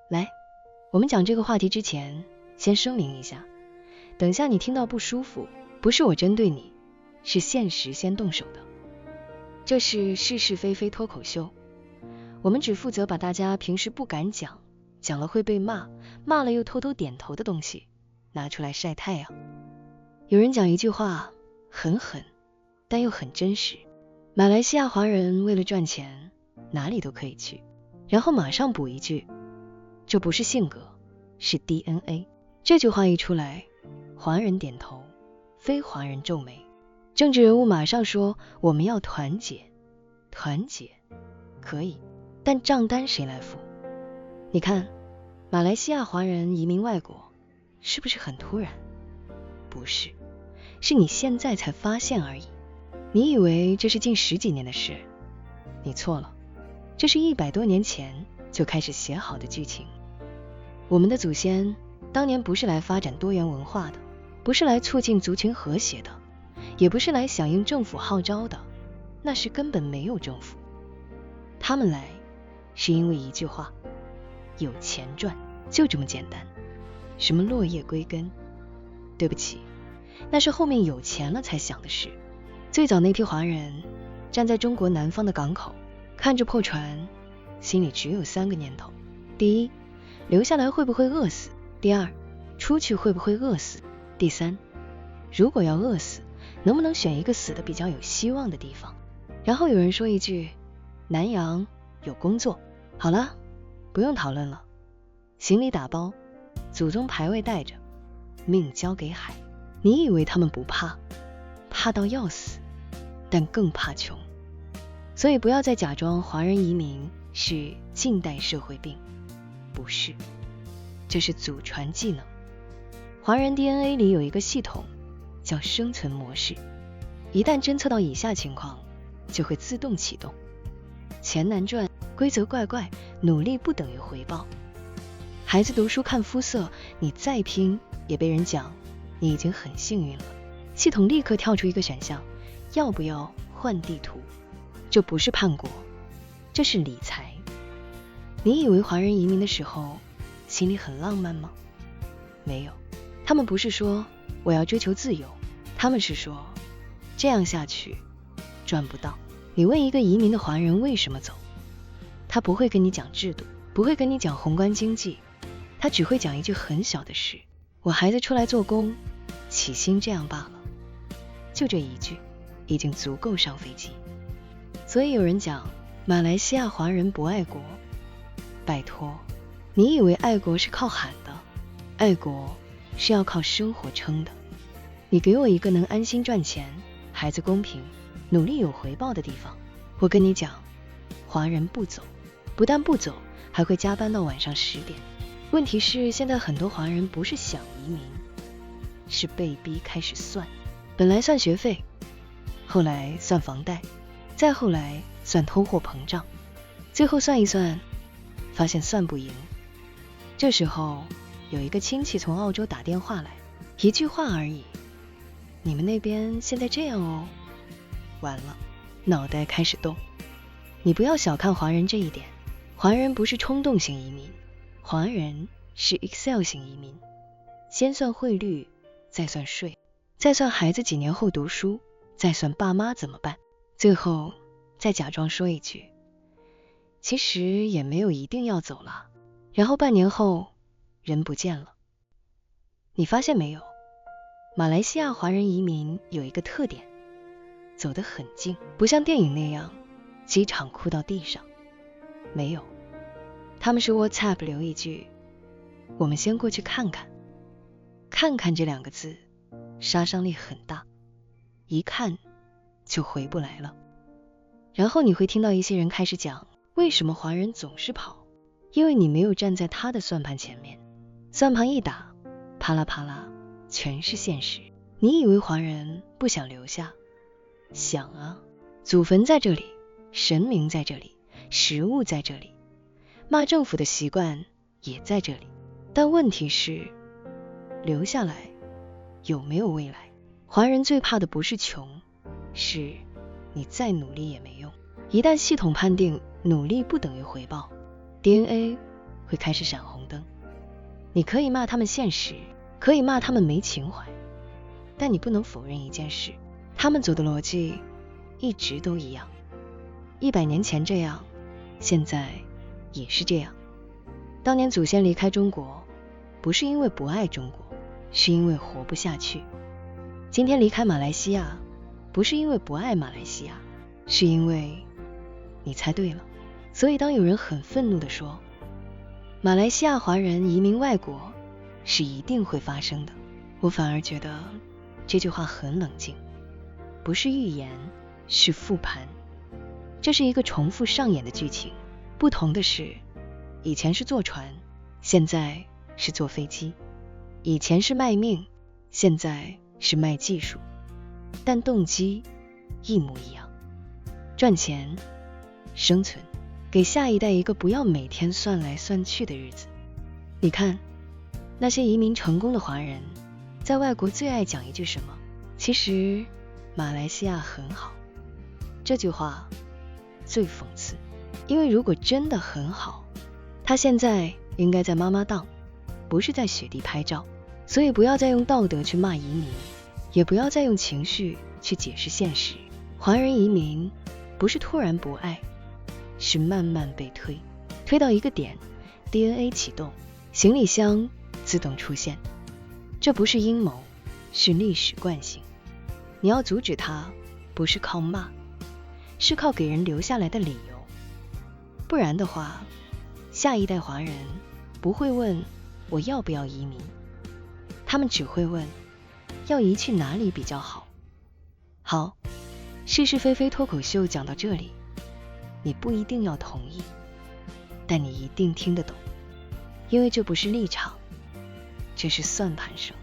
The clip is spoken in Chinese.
来，我们讲这个话题之前，先声明一下，等下你听到不舒服，不是我针对你，是现实先动手的。这是是是非非脱口秀，我们只负责把大家平时不敢讲，讲了会被骂，骂了又偷偷点头的东西拿出来晒太阳。有人讲一句话很狠，但又很真实，马来西亚华人为了赚钱哪里都可以去，然后马上补一句，这不是性格，是 DNA。 这句话一出来，华人点头，非华人皱眉，政治人物马上说我们要团结。团结可以，但账单谁来付？你看马来西亚华人移民外国是不是很突然？不是，是你现在才发现而已。你以为这是近10几年的事，你错了，这是100多年前就开始写好的剧情。我们的祖先当年不是来发展多元文化的，不是来促进族群和谐的，也不是来响应政府号召的，那时根本没有政府。他们来是因为一句话，有钱赚，就这么简单。什么落叶归根，对不起，那是后面有钱了才想的事。最早那批华人站在中国南方的港口，看着破船，心里只有3个念头：第一，留下来会不会饿死；第二，出去会不会饿死；第三，如果要饿死，能不能选一个死的比较有希望的地方。然后有人说一句，南洋有工作。好了，不用讨论了，行李打包，祖宗牌位带着，命交给海。你以为他们不怕，怕到要死，但更怕穷。所以不要再假装华人移民是近代社会病，不是，这是祖传技能。华人 DNA 里有一个系统叫生存模式，一旦侦测到以下情况，就会自动启动。钱难赚，规则怪怪，努力不等于回报。孩子读书看肤色，你再拼也被人讲你已经很幸运了。系统立刻跳出一个选项，要不要换地图？这不是叛国，这是理财。你以为华人移民的时候心里很浪漫吗？没有，他们不是说我要追求自由，他们是说这样下去赚不到。你问一个移民的华人为什么走，他不会跟你讲制度，不会跟你讲宏观经济，他只会讲一句很小的事，我孩子出来做工，起薪这样罢了。就这一句已经足够上飞机。所以有人讲马来西亚华人不爱国，拜托，你以为爱国是靠喊的？爱国是要靠生活撑的。你给我一个能安心赚钱，孩子公平，努力有回报的地方，我跟你讲，华人不走，不但不走，还会加班到晚上10点。问题是现在很多华人不是想移民，是被逼开始算。本来算学费，后来算房贷，再后来算通货膨胀，最后算一算，发现算不赢。这时候有一个亲戚从澳洲打电话来，一句话而已，你们那边现在这样哦。完了，脑袋开始动。你不要小看华人这一点，华人不是冲动型移民，华人是 Excel 型移民。先算汇率，再算税，再算孩子几年后读书，再算爸妈怎么办，最后再假装说一句，其实也没有一定要走了，然后半年后人不见了。你发现没有，马来西亚华人移民有一个特点，走得很近，不像电影那样机场哭到地上，没有，他们是 WhatsApp 留一句，我们先过去看看。看看这2个字杀伤力很大，一看就回不来了。然后你会听到一些人开始讲，为什么华人总是跑？因为你没有站在他的算盘前面，算盘一打，啪啦啪啦，全是现实。你以为华人不想留下？想啊，祖坟在这里，神明在这里，食物在这里，骂政府的习惯也在这里。但问题是，留下来有没有未来？华人最怕的不是穷，是你再努力也没用。一旦系统判定努力不等于回报， DNA 会开始闪红灯。你可以骂他们现实，可以骂他们没情怀，但你不能否认一件事，他们走的逻辑一直都一样。100年前这样，现在也是这样。当年祖先离开中国，不是因为不爱中国，是因为活不下去。今天离开马来西亚，不是因为不爱马来西亚，是因为你猜对了。所以当有人很愤怒地说，马来西亚华人移民外国是一定会发生的，我反而觉得这句话很冷静，不是预言，是复盘。这是一个重复上演的剧情，不同的是，以前是坐船，现在是坐飞机；以前是卖命，现在是卖技术，但动机一模一样，赚钱、生存，给下一代一个不要每天算来算去的日子。你看，那些移民成功的华人，在外国最爱讲一句什么？其实马来西亚很好。这句话最讽刺，因为如果真的很好，他现在应该在妈妈档，不是在雪地拍照。所以不要再用道德去骂移民，也不要再用情绪去解释现实。华人移民不是突然不爱，是慢慢被推到一个点， DNA 启动，行李箱自动出现。这不是阴谋，是历史惯性。你要阻止它，不是靠骂，是靠给人留下来的理由。不然的话，下一代华人不会问我要不要移民，他们只会问要移去哪里比较好。好，是是非非脱口秀讲到这里，你不一定要同意，但你一定听得懂，因为这不是立场，这是算盘声。